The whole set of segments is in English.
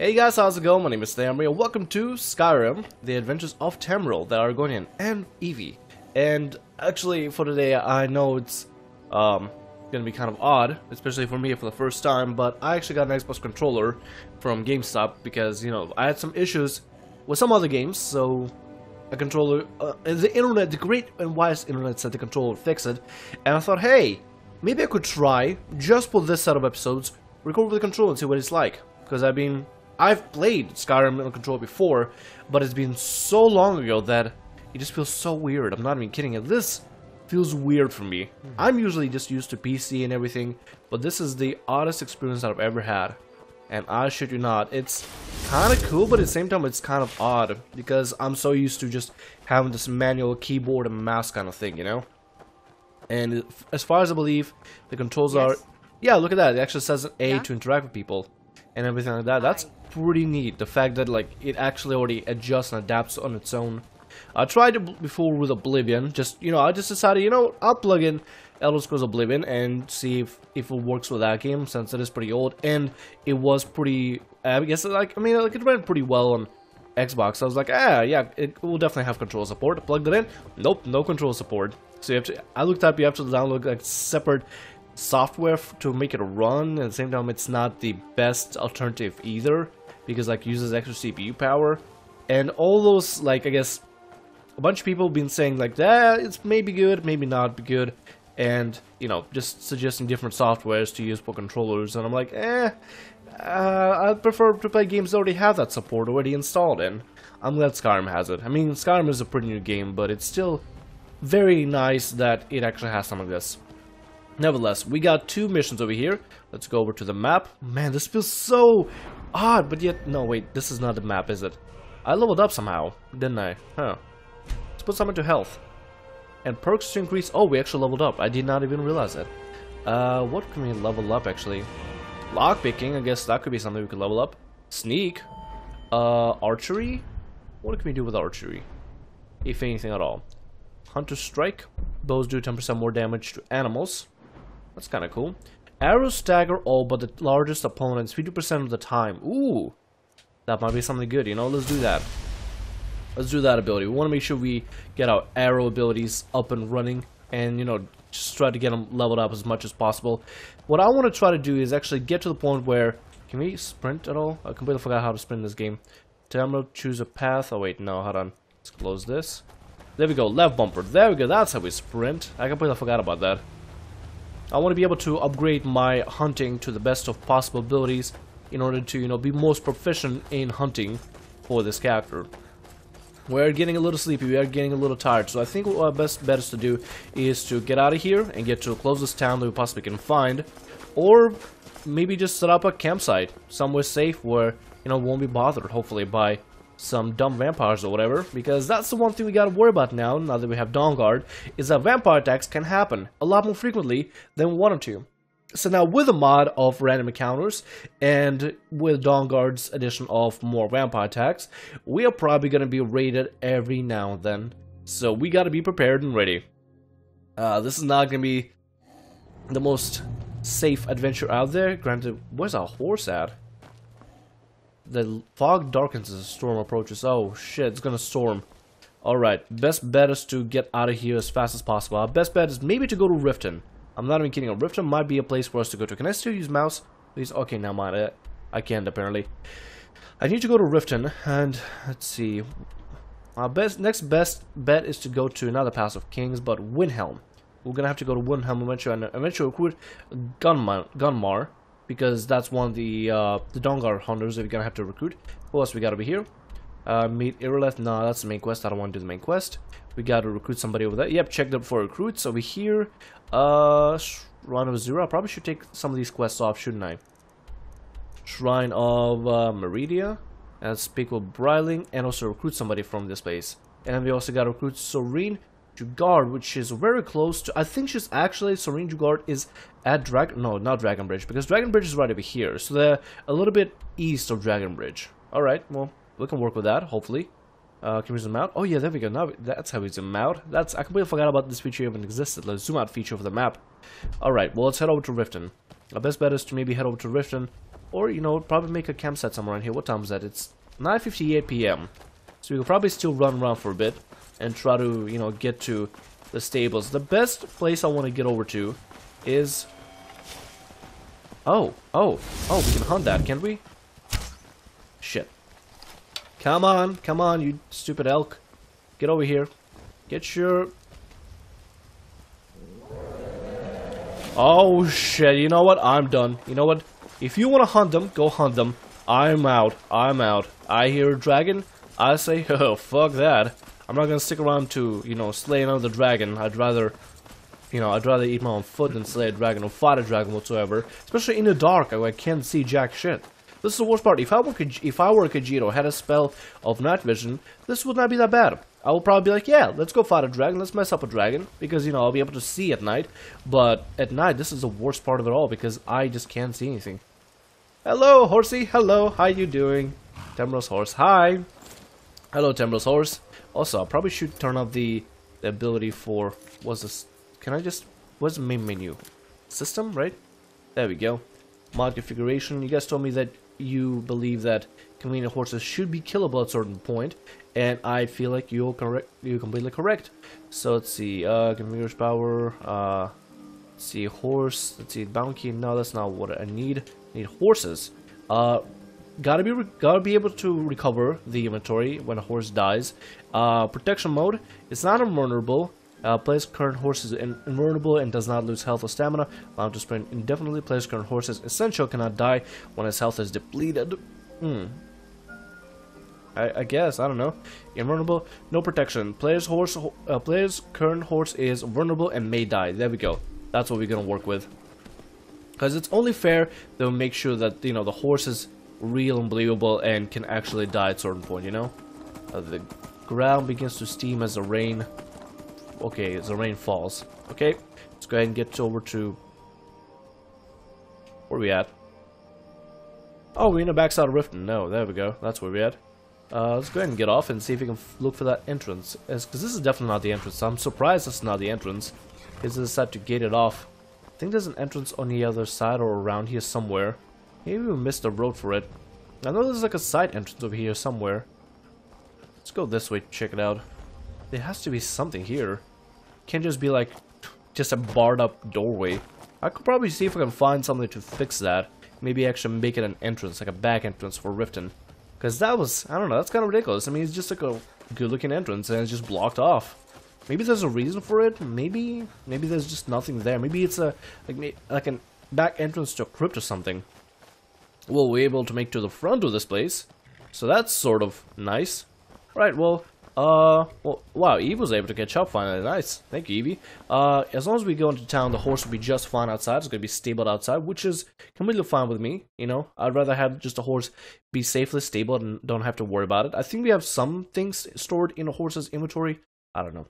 Hey guys, how's it going? My name is Temril. Welcome to Skyrim, the adventures of Temril, the Argonian, and Evie. And actually, for today, I know it's gonna be kind of odd, especially for me for the first time, but I actually got an Xbox controller from GameStop because, you know, I had some issues with some other games, so a controller, the internet, the great and wise internet said the controller would fix it, and I thought, hey, maybe I could try, just for this set of episodes, record with the controller and see what it's like, because I've played Skyrim on controller before, but it's been so long ago that it just feels so weird. I'm not even kidding you. This feels weird for me. I'm usually just used to PC and everything, but this is the oddest experience that I've ever had. And I shit you not, it's kind of cool, but at the same time it's kind of odd, because I'm so used to just having this manual keyboard and mouse kind of thing, you know? And as far as I believe, the controls are... Yeah, look at that. It actually says an A to interact with people and everything like that. That's pretty neat. The fact that like it actually already adjusts and adapts on its own. I tried it before with Oblivion. I just decided, I'll plug in Elder Scrolls Oblivion and see if it works with that game, since it is pretty old and it was pretty. I guess it ran pretty well on Xbox. I was like, yeah, it will definitely have control support. I plugged it in. Nope, no control support. So you have to. I looked up. You have to download like separate software to make it run. At the same time, it's not the best alternative either, because like uses extra CPU power, and all those, like, I guess a bunch of people have been saying like that it's maybe good, maybe not be good, and just suggesting different softwares to use for controllers, and I'm like, I'd prefer to play games that already have that support already installed in. I'm glad Skyrim has it. I mean, Skyrim is a pretty new game, but it's still very nice that it actually has some of this. Nevertheless, we got two missions over here. Let's go over to the map. Man, this feels so odd, but yet... No, wait, this is not the map, is it? I leveled up somehow, didn't I? Huh. Let's put some into health. And perks to increase... Oh, we actually leveled up. I did not even realize that. What can we level up, actually? Lockpicking, I guess that could be something we could level up. Sneak. Archery? What can we do with archery? If anything at all. Hunter Strike. Bows do 10% more damage to animals. That's kind of cool. Arrows stagger all but the largest opponents 50% of the time. Ooh, that might be something good, let's do that. Let's do that ability. We want to make sure we get our arrow abilities up and running, and just try to get them leveled up as much as possible. What I want to try to do is actually get to the point where... Can we sprint at all? I completely forgot how to sprint in this game. Temril, choose a path. Oh wait, no, hold on. Let's close this. There we go, left bumper. There we go, that's how we sprint. I completely forgot about that. I want to be able to upgrade my hunting to the best of possible abilities in order to, be most proficient in hunting for this character. We're getting a little sleepy, we are getting a little tired, so I think what our best bet is to do is to get out of here and get to the closest town that we possibly can find, or maybe just set up a campsite somewhere safe where, we won't be bothered, hopefully, by some dumb vampires or whatever, because that's the one thing we gotta worry about now that we have Dawnguard, is that vampire attacks can happen a lot more frequently than we want them to. So now with the mod of random encounters, and with Dawnguard's addition of more vampire attacks, we are probably gonna be raided every now and then. So we gotta be prepared and ready. This is not gonna be the most safe adventure out there. Granted, where's our horse at? The fog darkens as the storm approaches. Oh shit, it's gonna storm. Alright, best bet is to get out of here as fast as possible. Our best bet is maybe to go to Riften. I'm not even kidding. Riften might be a place for us to go to. Can I still use mouse? Please. Okay, now mind. I can't apparently. I need to go to Riften, and let's see. Our next best bet is to go to another Pass of Kings, but Windhelm. We're gonna have to go to Windhelm eventually, and eventually recruit Gunmar. Because that's one of the Dawnguard hunters that we're gonna have to recruit. Who else we got over here? Meet Irileth. No, that's the main quest. I don't want to do the main quest. We gotta recruit somebody over there. Yep, checked up for recruits over here. Shrine of Zero. I probably should take some of these quests off, shouldn't I? Shrine of Meridia. And speak with Bryling, and also recruit somebody from this place. And we also gotta recruit Serene Jugard, which is very close to... I think she's actually... Serene Jugard is at No, not Dragonbridge, because Dragonbridge is right over here. So they're a little bit east of Dragonbridge. Alright, well, we can work with that, hopefully. Can we zoom out? Oh yeah, there we go. Now that's how we zoom out. I completely forgot about this feature even existed. The zoom out feature of the map. Alright, well, let's head over to Riften. Our best bet is to maybe head over to Riften, or, you know, probably make a campsite somewhere around here. What time is that? It's 9:58 p.m. So we could probably still run around for a bit and try to, you know, get to the stables. The best place I want to get over to is... Oh, we can hunt that, can't we? Shit. Come on, you stupid elk. Get over here. Get your... Oh, shit, you know what? I'm done. You know what? If you want to hunt them, go hunt them. I'm out. I hear a dragon, I say, oh, fuck that. I'm not gonna stick around to, you know, slay another dragon. I'd rather eat my own foot than slay a dragon or fight a dragon whatsoever. Especially in the dark, I can't see jack shit. This is the worst part. If I were Khajiit, had a spell of night vision, this would not be that bad. I will probably be like, yeah, let's go fight a dragon, let's mess up a dragon, because, you know, I'll be able to see at night. But at night, this is the worst part of it all, because I just can't see anything. Hello, horsey, hello, how you doing? Temril's horse, hi. Hello, Temril's horse. Also, I probably should turn off the ability for, what's this? Can I just, what's the main menu? System, right? There we go. Mod configuration. You guys told me that you believe that convenient horses should be killable at a certain point, and I feel like you're completely correct. So let's see, configuration power, let's see, horse, let's see, bounty. No, that's not what I need. I need horses. Gotta be able to recover the inventory when a horse dies. Protection mode. It's not invulnerable. Plays current horses invulnerable and does not lose health or stamina. Allowed to sprint indefinitely. Plays current horses essential, cannot die when his health is depleted. I guess, I don't know. Invulnerable, no protection. Player's current horse is vulnerable and may die. There we go. That's what we're gonna work with. Because it's only fair they'll make sure that, you know, the horse is real and believable and can actually die at a certain point, you know? The ground begins to steam as the rain... Okay, as the rain falls. Okay, let's go ahead and get over to... Where are we at? Oh, we're in the backside of Riften. No, there we go. That's where we're at. Let's go ahead and get off and see if we can look for that entrance. Because this is definitely not the entrance. I'm surprised this is not the entrance. Because they decided to gate it off. I think there's an entrance on the other side or around here somewhere. Maybe we missed the road for it. I know there's like a side entrance over here somewhere. Let's go this way to check it out. There has to be something here. Can't just be like just a barred up doorway. I could probably see if I can find something to fix that. Maybe actually make it an entrance, like a back entrance for Riften. Because that was, I don't know, that's kind of ridiculous. I mean, it's just like a good looking entrance and it's just blocked off. Maybe there's a reason for it. Maybe there's just nothing there. Maybe it's a like a back entrance to a crypt or something. Well, we're able to make to the front of this place, so that's sort of nice. Right. Well, wow, Eve was able to catch up finally. Nice. Thank you, Evie. As long as we go into town, the horse will be just fine outside. It's gonna be stable outside, which is completely fine with me. You know, I'd rather have just a horse be safely stable and don't have to worry about it. I think we have some things stored in a horse's inventory. I don't know.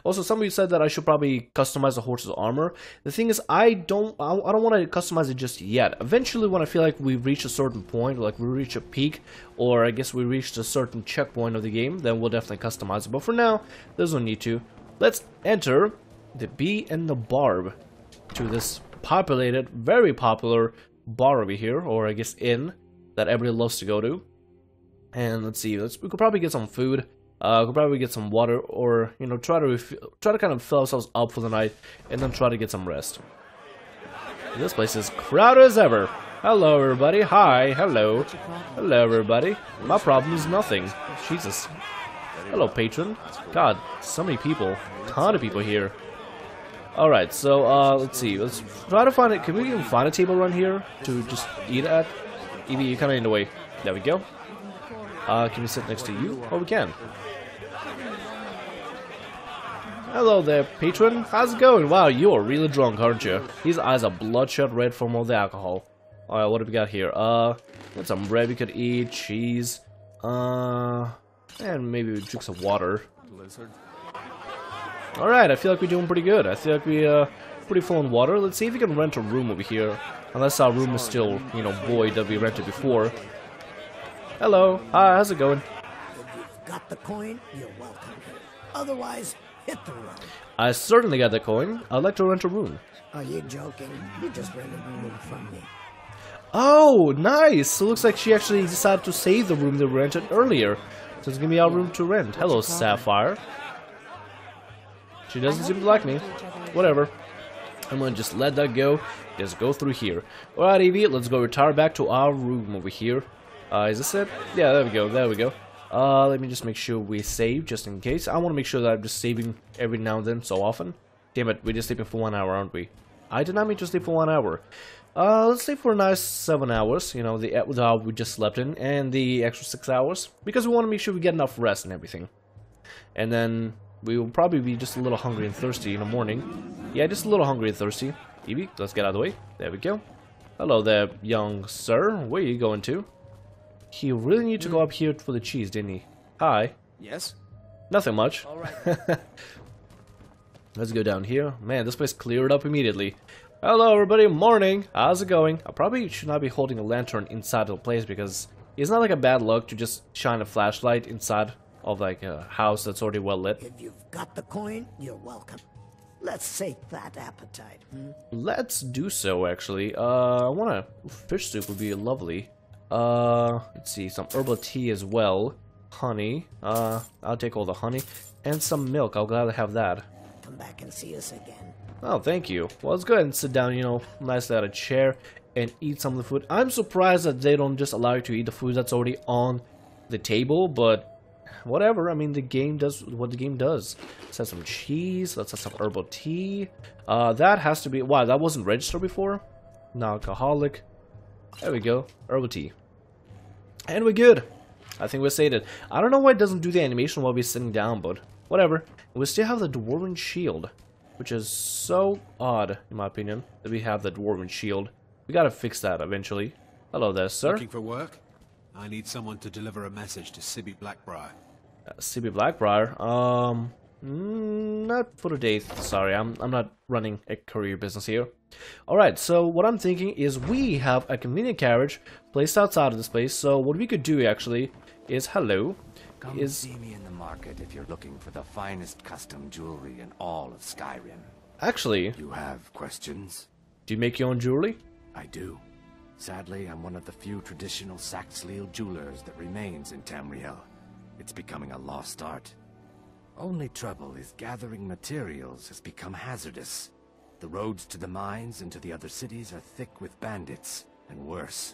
Also, somebody said that I should probably customize the horse's armor. The thing is, I don't want to customize it just yet. Eventually, when I feel like we've reached a certain point, like we reach a peak, or I guess we reached a certain checkpoint of the game, then we'll definitely customize it. But for now, there's no need to. Let's enter the Bee and the Barb to this populated, very popular bar over here, or I guess inn, that everybody loves to go to. And let's see, we could probably get some food. Could probably get some water, or you know, try to kind of fill ourselves up for the night, and then try to get some rest. This place is crowded as ever. Hello, everybody. Hi. Hello. Hello, everybody. My problem is nothing. Jesus. Hello, patron. God, so many people. Ton of people here. All right. So let's see. Let's try to find it. Can we even find a table around here to just eat at? Evie, you're kind of in the way. There we go. Can we sit next to you? Oh, we can. Hello there, patron. How's it going? Wow, you are really drunk, aren't you? His eyes are bloodshot red from all the alcohol. Alright, what do we got here? Got some bread we could eat, cheese, and maybe we drink some water. Alright, I feel like we're doing pretty good. I feel like we're pretty full on water. Let's see if we can rent a room over here. Unless our room is still, you know, void that we rented before. Hello. Hi, how's it going? If you've got the coin, you're welcome. Otherwise, hit the road. I certainly got the coin. I'd like to rent a room. Are you joking? You just rented a room from me. Oh, nice! So it looks like she actually decided to save the room that we rented earlier. So it's gonna be our room to rent. Hello, Sapphire. She doesn't seem to like me. Whatever. I'm gonna just let that go. Just go through here. Alright, Evie, let's go retire back to our room over here. Is this it? Yeah, there we go, there we go. Let me just make sure we save, just in case. I want to make sure that I'm just saving every now and then, so often. Damn it, we're just sleeping for 1 hour, aren't we? I did not mean to sleep for 1 hour. Let's sleep for a nice 7 hours, you know, the hour we just slept in, and the extra 6 hours. Because we want to make sure we get enough rest and everything. And then we will probably be just a little hungry and thirsty in the morning. Yeah, just a little hungry and thirsty. Evie, let's get out of the way. There we go. Hello there, young sir. Where are you going to? He really needed to go up here for the cheese, didn't he? Hi. Yes? Nothing much. All right. Let's go down here. Man, this place cleared up immediately. Hello, everybody. Morning. How's it going? I probably should not be holding a lantern inside of the place because it's not like a bad luck to just shine a flashlight inside of like a house that's already well lit. If you've got the coin, you're welcome. Let's sate that appetite. Let's do so, actually. I want a fish soup would be lovely. Let's see, some herbal tea as well. Honey. I'll take all the honey. And some milk. I'll gladly have that. Come back and see us again. Oh, thank you. Well, let's go ahead and sit down, you know, nicely at a chair and eat some of the food. I'm surprised that they don't just allow you to eat the food that's already on the table, but whatever. I mean, the game does what the game does. Let's have some cheese. Let's have some herbal tea. That has to be... Wow, that wasn't registered before? Non-alcoholic. There we go. Herbal tea. And we're good. I think we're sated. I don't know why it doesn't do the animation while we're sitting down, but whatever. We still have the Dwarven Shield, which is so odd, in my opinion, that we have the Dwarven Shield. We gotta fix that eventually. Hello there, sir. Looking for work? I need someone to deliver a message to Sibby Blackbriar. Sibby Blackbriar? Not for today, sorry. I'm not running a career business here. Alright, so what I'm thinking is we have a convenient carriage placed outside of this place, so what we could do actually is, hello, Come see me in the market if you're looking for the finest custom jewelry in all of Skyrim. Actually, You have questions? do you make your own jewelry? I do. Sadly, I'm one of the few traditional Saxhleel jewelers that remains in Temril. It's becoming a lost art. Only trouble is gathering materials has become hazardous. The roads to the mines and to the other cities are thick with bandits, and worse.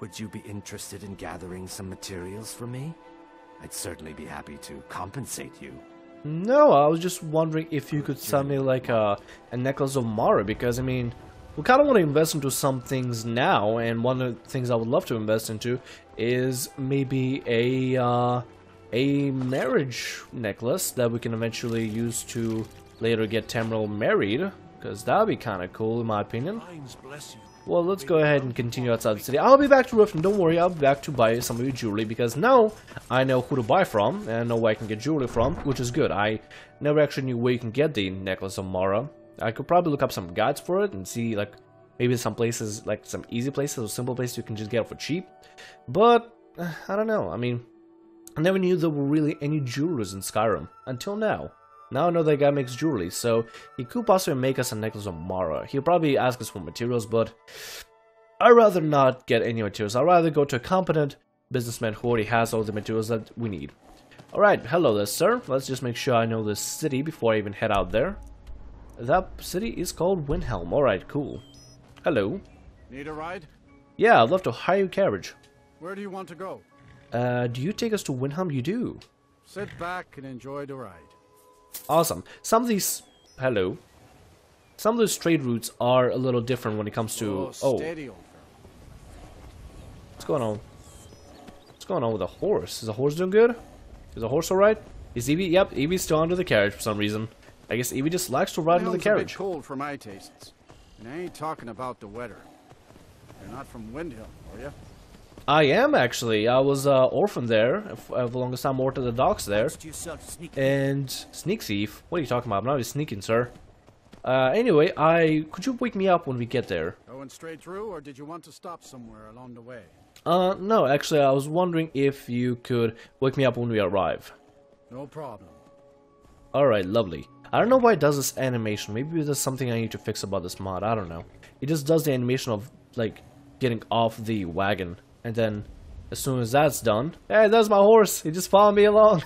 Would you be interested in gathering some materials for me? I'd certainly be happy to compensate you. No, I was just wondering if you could sell me like a necklace of Mara, because I mean, we kind of want to invest into some things now, and one of the things I would love to invest into is maybe a marriage necklace that we can eventually use to later get Temril married, because that would be kind of cool in my opinion. Well, let's go ahead and continue outside the city. I'll be back to Riften, don't worry, I'll be back to buy some of your jewelry, because now I know who to buy from, and I know where I can get jewelry from, which is good. I never actually knew where you can get the necklace of Mara. I could probably look up some guides for it and see, like, maybe some places, like some easy places or simple places you can just get it for cheap. But, I don't know, I mean, I never knew there were really any jewelers in Skyrim, until now. Now I know that guy makes jewelry, so he could possibly make us a necklace of Mara. He'll probably ask us for materials, but I'd rather not get any materials. I'd rather go to a competent businessman who already has all the materials that we need. Alright, hello there, sir. Let's just make sure I know this city before I even head out there. That city is called Windhelm. Alright, cool. Hello. Need a ride? Yeah, I'd love to hire a carriage. Where do you want to go? Do you take us to Windhelm? You do. Sit back and enjoy the ride. Awesome. Some of these... Hello. Some of those trade routes are a little different when it comes to... Oh. Steady, old girl. What's going on? What's going on with the horse? Is the horse doing good? Is the horse alright? Is Evie? Yep, Evie's still under the carriage for some reason. I guess Evie just likes to ride under the Windhelm's carriage. a bit cold for my tastes. And I ain't talking about the weather. You're not from Windhelm, are you? I am actually. I was orphan there for the longest time, more to the docks there. And sneak thief. What are you talking about? I'm not even sneaking, sir. Anyway, could you wake me up when we get there? Going straight through, or did you want to stop somewhere along the way? No, actually, I was wondering if you could wake me up when we arrive. No problem. Alright, lovely. I don't know why it does this animation. Maybe there's something I need to fix about this mod. I don't know. It just does the animation of, like, getting off the wagon. And then, as soon as that's done, hey, that's my horse. He just followed me along.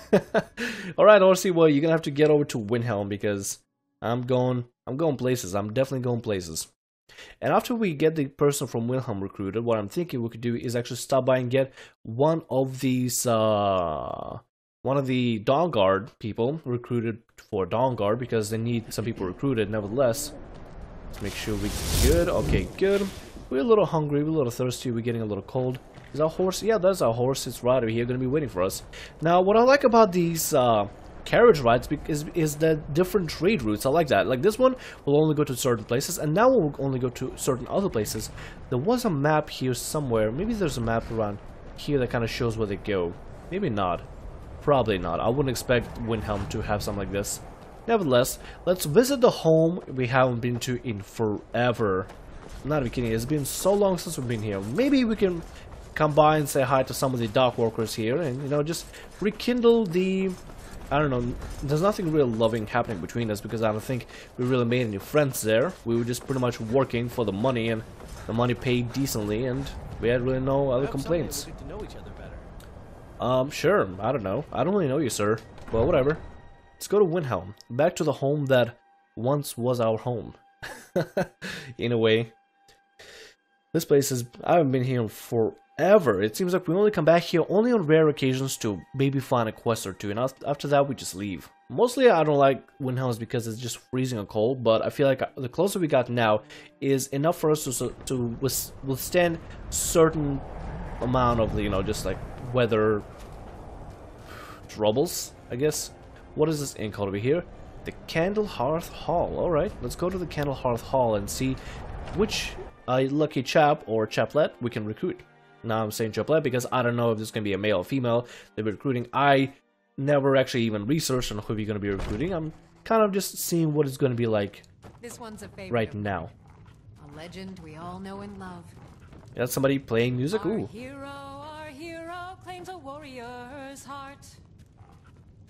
Alright, horsey, well, you're gonna have to get over to Windhelm because I'm going places. I'm definitely going places. And after we get the person from Windhelm recruited, what I'm thinking we could do is actually stop by and get one of these, one of the Dawn Guard people recruited for Dawn Guard because they need some people recruited nevertheless. Let's make sure we're good. Okay, good. We're a little hungry, we're a little thirsty, we're getting a little cold. Is our horse? Yeah, that's our horse. It's right over here, gonna be waiting for us. Now, what I like about these carriage rides is the different trade routes. I like that. Like this one will only go to certain places, and now we'll only go to certain other places. There was a map here somewhere. Maybe there's a map around here that kind of shows where they go. Maybe not. Probably not. I wouldn't expect Windhelm to have something like this. Nevertheless, let's visit the home we haven't been to in forever. I'm not even kidding. It's been so long since we've been here. Maybe we can come by and say hi to some of the dock workers here and, you know, just rekindle the... I don't know, there's nothing real loving happening between us because I don't think we really made any friends there. We were just pretty much working for the money, and the money paid decently, and we had really no other complaints. Get to know each other better. Sure, I don't know. I don't really know you, sir. Well, whatever. Let's go to Windhelm. Back to the home that once was our home. In a way. This place is... I haven't been here forever. It seems like we only come back here only on rare occasions to maybe find a quest or two, and after that we just leave. Mostly I don't like Windhelm because it's just freezing and cold, but I feel like the closer we got now is enough for us to withstand certain amount of, you know, just like weather troubles, I guess. What is this inn called over here? The Candlehearth Hall. Alright, let's go to the Candlehearth Hall and see which lucky chap or chaplet we can recruit. Now I'm saying chaplet because I don't know if this is going to be a male or female they'll be recruiting. I never actually even researched on who we're going to be recruiting. I'm kind of just seeing what it's going to be like this one's a favorite right now. A legend we all know and love. That's somebody playing music. Ooh. Our hero claims a warrior's heart.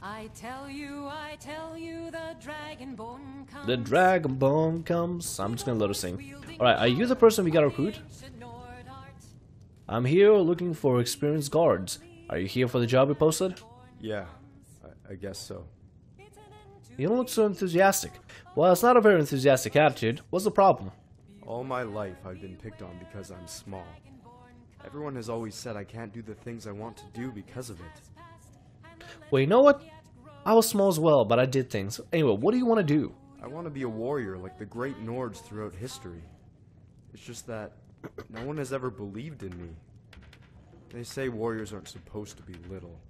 I tell you, the Dragonborn comes. The Dragonborn comes. I'm just gonna let her sing. Alright, are you the person we gotta recruit? I'm here looking for experienced guards. Are you here for the job we posted? Yeah, I guess so. You don't look so enthusiastic. Well, it's not a very enthusiastic attitude. What's the problem? All my life I've been picked on because I'm small. Everyone has always said I can't do the things I want to do because of it. Well, you know what? I was small as well, but I did things. Anyway, what do you want to do? I want to be a warrior like the great Nords throughout history. It's just that no one has ever believed in me. They say warriors aren't supposed to be little.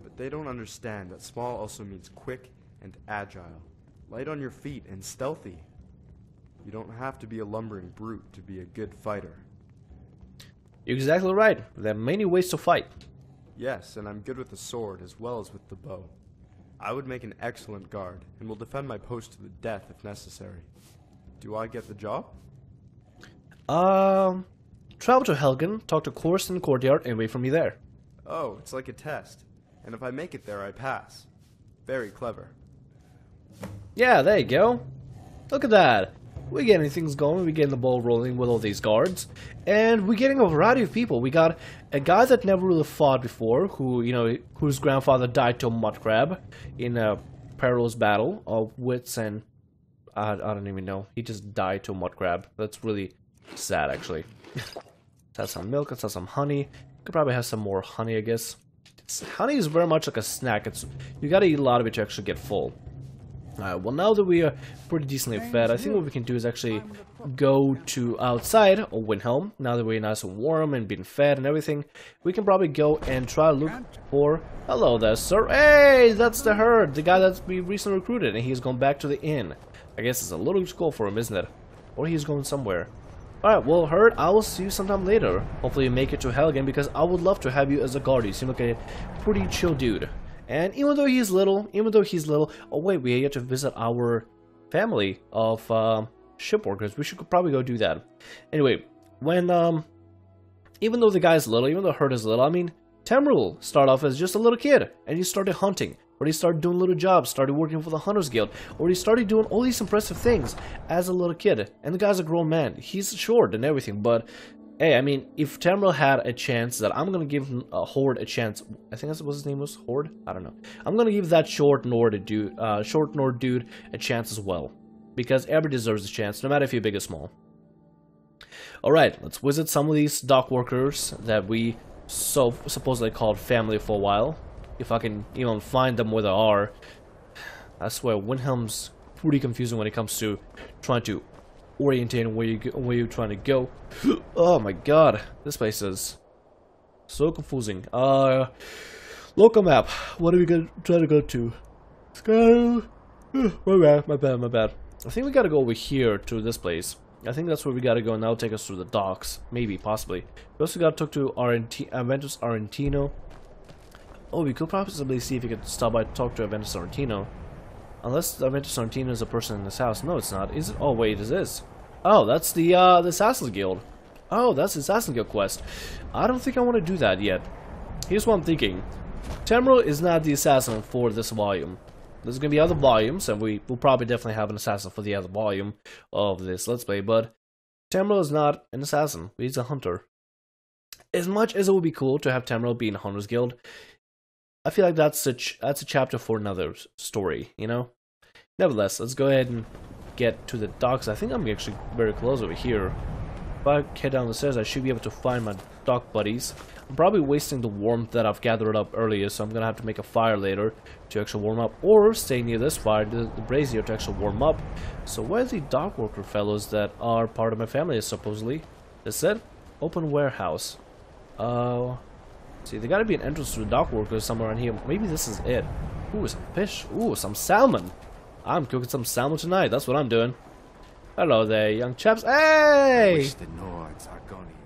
But they don't understand that small also means quick and agile, light on your feet and stealthy. You don't have to be a lumbering brute to be a good fighter. You're exactly right. There are many ways to fight. Yes, and I'm good with the sword as well as with the bow. I would make an excellent guard, and will defend my post to the death if necessary. Do I get the job? Travel to Helgen, talk to Chorus in the courtyard, and wait for me there. Oh, it's like a test. And if I make it there, I pass. Very clever. Yeah, there you go. Look at that. We're getting things going, we're getting the ball rolling with all these guards. And we're getting a variety of people. We got a guy that never really fought before, who, you know, whose grandfather died to a mud crab in a perilous battle of wits, and I don't even know. He just died to a mud crab. That's really sad, actually. Let's have some milk, let's have some honey. Could probably have some more honey, I guess. Honey is very much like a snack. You gotta eat a lot of it to actually get full. Alright, well, now that we are pretty decently fed, I think what we can do is actually go to outside of Windhelm. Now that we're nice and warm and being fed and everything, we can probably go and try to look for... Hello there, sir. Hey, that's the herd, the guy that we recently recruited, and he's going back to the inn. I guess it's a little too cold for him, isn't it? Or he's going somewhere. Alright, well, herd, I will see you sometime later. Hopefully you make it to Helgen, because I would love to have you as a guard. You seem like a pretty chill dude. And even though he's little, oh wait, we have to visit our family of ship workers. We should probably go do that. Anyway, when even though the guy's little, even though the herd is little, I mean, Temril started off as just a little kid, and he started hunting, or he started doing little jobs, started working for the Hunters Guild, or he started doing all these impressive things as a little kid. And the guy's a grown man. He's short and everything, but Hey, I mean, if Temril had a chance, that I'm gonna give Horde a chance. I think that's what his name was, Horde. I don't know. I'm gonna give that short Nord dude a chance as well, because everybody deserves a chance, no matter if you're big or small. All right, let's visit some of these dock workers that we supposedly called family for a while. If I can even find them where they are. I swear, Windhelm's pretty confusing when it comes to trying to orientate where you're trying to go. Oh my god, this place is so confusing. Local map. What are we gonna try to go to? Skyrim. My bad. I think we gotta go over here to this place. I think that's where we gotta go, and that'll take us through the docks. Maybe, possibly. We also gotta talk to Aventus Argentino. Oh, we could possibly see if we could stop by to talk to Aventus Argentino. Unless Aventus Argentino is a person in this house. No, it's not. Is it? Oh, wait, it is. Oh, that's the Assassin's Guild. Oh, that's the Assassin's Guild quest. I don't think I want to do that yet. Here's what I'm thinking. Temril is not the assassin for this volume. There's going to be other volumes, and we will probably definitely have an assassin for the other volume of this Let's Play, but Temril is not an assassin. He's a hunter. As much as it would be cool to have Temril be in Hunter's Guild, I feel like that's a chapter for another story, you know? Nevertheless, let's go ahead and get to the docks. I think I'm actually very close over here. If I head down the stairs, I should be able to find my dock buddies. I'm probably wasting the warmth that I've gathered up earlier, so I'm gonna have to make a fire later to actually warm up, or stay near this fire, the brazier, to actually warm up. So where are the dock worker fellows that are part of my family, supposedly? This it? Open warehouse. See, there gotta be an entrance to the dock workers somewhere around here. Maybe this is it. Ooh, some fish. Ooh, some salmon. I'm cooking some salmon tonight. That's what I'm doing. Hello there, young chaps. I Hey! wish the Nords, Argonian,